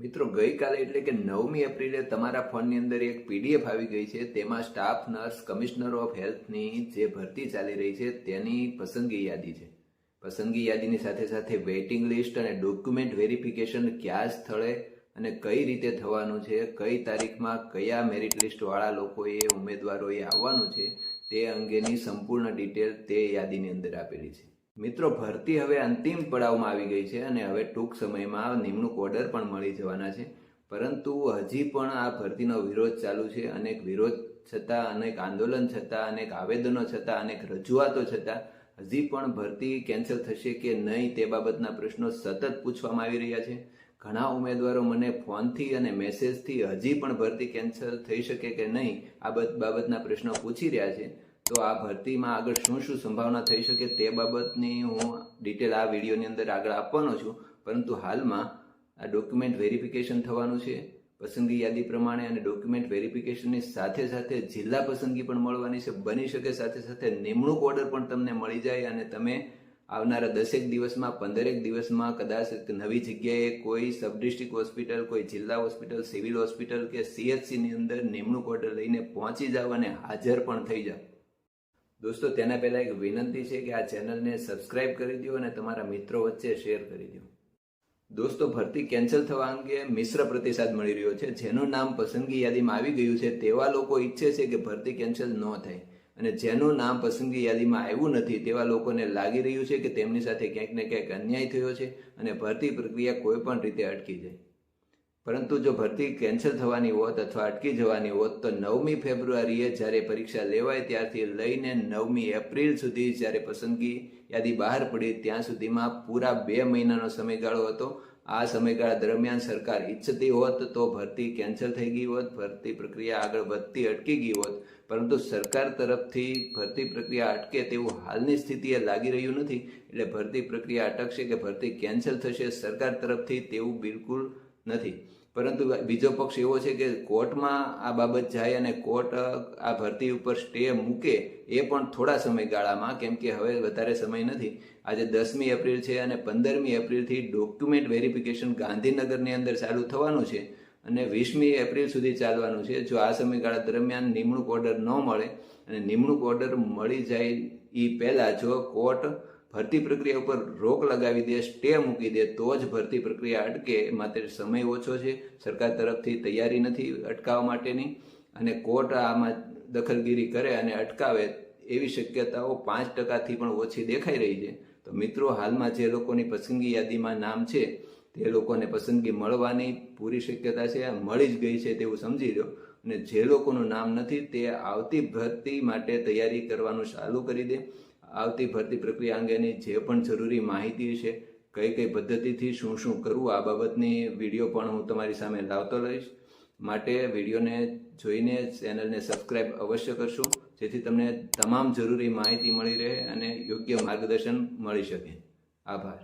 મિત્રો ગઈકાલે એટલે કે 9મી એપ્રિલે તમારા ફોનની અંદર એક પીડીએફ આવી ગઈ છે. તેમાં સ્ટાફ નર્સ કમિશનર ઓફ હેલ્થની જે ભરતી ચાલી રહી છે તેની પસંદગી યાદી છે. પસંદગી યાદીની સાથે સાથે વેઇટિંગ લિસ્ટ અને ડોક્યુમેન્ટ વેરિફિકેશન કયા સ્થળે અને કઈ રીતે થવાનું છે, કઈ તારીખમાં કયા મેરિટ લિસ્ટવાળા લોકોએ ઉમેદવારોએ આવવાનું છે તે અંગેની સંપૂર્ણ ડિટેલ તે યાદીની અંદર આપેલી છે. મિત્રો ભરતી હવે અંતિમ પડાવમાં આવી ગઈ છે અને હવે ટૂંક સમયમાં નિમણૂક ઓર્ડર પણ મળી જવાના છે. પરંતુ હજી પણ આ ભરતીનો વિરોધ ચાલુ છે. અનેક વિરોધ છતાં, અનેક આંદોલન છતાં, અનેક આવેદનો છતાં, અનેક રજૂઆતો છતાં હજી પણ ભરતી કેન્સલ થશે કે નહીં તે બાબતના પ્રશ્નો સતત પૂછવામાં આવી રહ્યા છે. ઘણા ઉમેદવારો મને ફોનથી અને મેસેજથી હજી પણ ભરતી કેન્સલ થઈ શકે કે નહીં આ બાબતના પ્રશ્નો પૂછી રહ્યા છે. તો આ ભરતીમાં આગળ શું શું સંભાવના થઈ શકે તે બાબતની હું ડિટેલ આ વિડીયોની અંદર આગળ આપવાનો છું. પરંતુ હાલમાં આ ડોક્યુમેન્ટ વેરિફિકેશન થવાનું છે પસંદગી યાદી પ્રમાણે, અને ડોક્યુમેન્ટ વેરિફિકેશનની સાથે સાથે જિલ્લા પસંદગી પણ મળવાની છે. બની શકે સાથે સાથે નિમણૂક ઓર્ડર પણ તમને મળી જાય અને તમે આવનારા 10 દિવસમાં, 15 દિવસમાં કદાચ નવી જગ્યાએ કોઈ સબ ડિસ્ટ્રિક્ટ હોસ્પિટલ, કોઈ જિલ્લા હોસ્પિટલ, સિવિલ હોસ્પિટલ કે CHCની અંદર નિમણૂક ઓર્ડર લઈને પહોંચી જાવ અને હાજર પણ થઈ જાવ. દોસ્તો, તેના પહેલાં એક વિનંતી છે કે આ ચેનલને સબસ્ક્રાઇબ કરી દો અને તમારા મિત્રો વચ્ચે શેર કરી દો. દોસ્તો, ભરતી કેન્સલ થવા અંગે મિશ્ર પ્રતિસાદ મળી રહ્યો છે. જેનું નામ પસંદગી યાદીમાં આવી ગયું છે તેવા લોકો ઈચ્છે છે કે ભરતી કેન્સલ ન થાય, અને જેનું નામ પસંદગી યાદીમાં આવ્યું નથી તેવા લોકોને લાગી રહ્યું છે કે તેમની સાથે ક્યાંક ને ક્યાંક અન્યાય થયો છે અને ભરતી પ્રક્રિયા કોઈ પણ રીતે અટકી જાય. પરંતુ જો ભરતી કેન્સલ થવાની હોત અથવા અટકી જવાની હોત તો 9મી ફેબ્રુઆરીએ જ્યારે પરીક્ષા લેવાય ત્યારથી લઈને 9મી એપ્રિલ સુધી જ્યારે પસંદગી યાદી બહાર પડી ત્યાં સુધીમાં પૂરા 2 મહિનાનો સમયગાળો હતો. આ સમયગાળા દરમિયાન સરકાર ઈચ્છતી હોત તો ભરતી કેન્સલ થઈ ગઈ હોત, ભરતી પ્રક્રિયા આગળ વધતી અટકી ગઈ હોત. પરંતુ સરકાર તરફથી ભરતી પ્રક્રિયા અટકે તેવું હાલની સ્થિતિએ લાગી રહ્યું નથી. એટલે ભરતી પ્રક્રિયા અટકશે કે ભરતી કેન્સલ થશે સરકાર તરફથી તેવું બિલકુલ નથી. પરંતુ બીજો પક્ષ એવો છે કે કોર્ટમાં આ બાબત જાય અને કોર્ટ આ ભરતી ઉપર સ્ટે મૂકે, એ પણ થોડા સમયગાળામાં, કેમ કે હવે વધારે સમય નથી. આજે 10મી એપ્રિલ છે અને 15મી એપ્રિલથી ડોક્યુમેન્ટ વેરિફિકેશન ગાંધીનગરની અંદર ચાલુ થવાનું છે અને 20મી એપ્રિલ સુધી ચાલવાનું છે. જો આ સમયગાળા દરમિયાન નિમણૂક ઓર્ડર ન મળે અને નિમણૂક ઓર્ડર મળી જાય એ પહેલાં જો કોર્ટ ભરતી પ્રક્રિયા ઉપર રોક લગાવી દે, સ્ટે મૂકી દે, તો જ ભરતી પ્રક્રિયા અટકે. માત્ર સમય ઓછો છે, સરકાર તરફથી તૈયારી નથી અટકાવવા માટેની, અને કોર્ટ આમાં દખલગીરી કરે અને અટકાવે એવી શક્યતાઓ 5%થી પણ ઓછી દેખાઈ રહી છે. તો મિત્રો, હાલમાં જે લોકોની પસંદગી યાદીમાં નામ છે તે લોકોને પસંદગી મળવાની પૂરી શક્યતા છે, મળી જ ગઈ છે તેવું સમજી લો. અને જે લોકોનું નામ નથી તે આવતી ભરતી માટે તૈયારી કરવાનું ચાલુ કરી દે. આવતી ભરતી પ્રક્રિયા અંગેની જે પણ જરૂરી માહિતી છે, કઈ કઈ પદ્ધતિથી શું શું કરવું, આ બાબતની વિડીયો પણ હું તમારી સામે લાવતો રહીશ. માટે વિડીયોને જોઈને ચેનલને સબસ્ક્રાઇબ અવશ્ય કરશો, જેથી તમને તમામ જરૂરી માહિતી મળી રહે અને યોગ્ય માર્ગદર્શન મળી શકે. આભાર.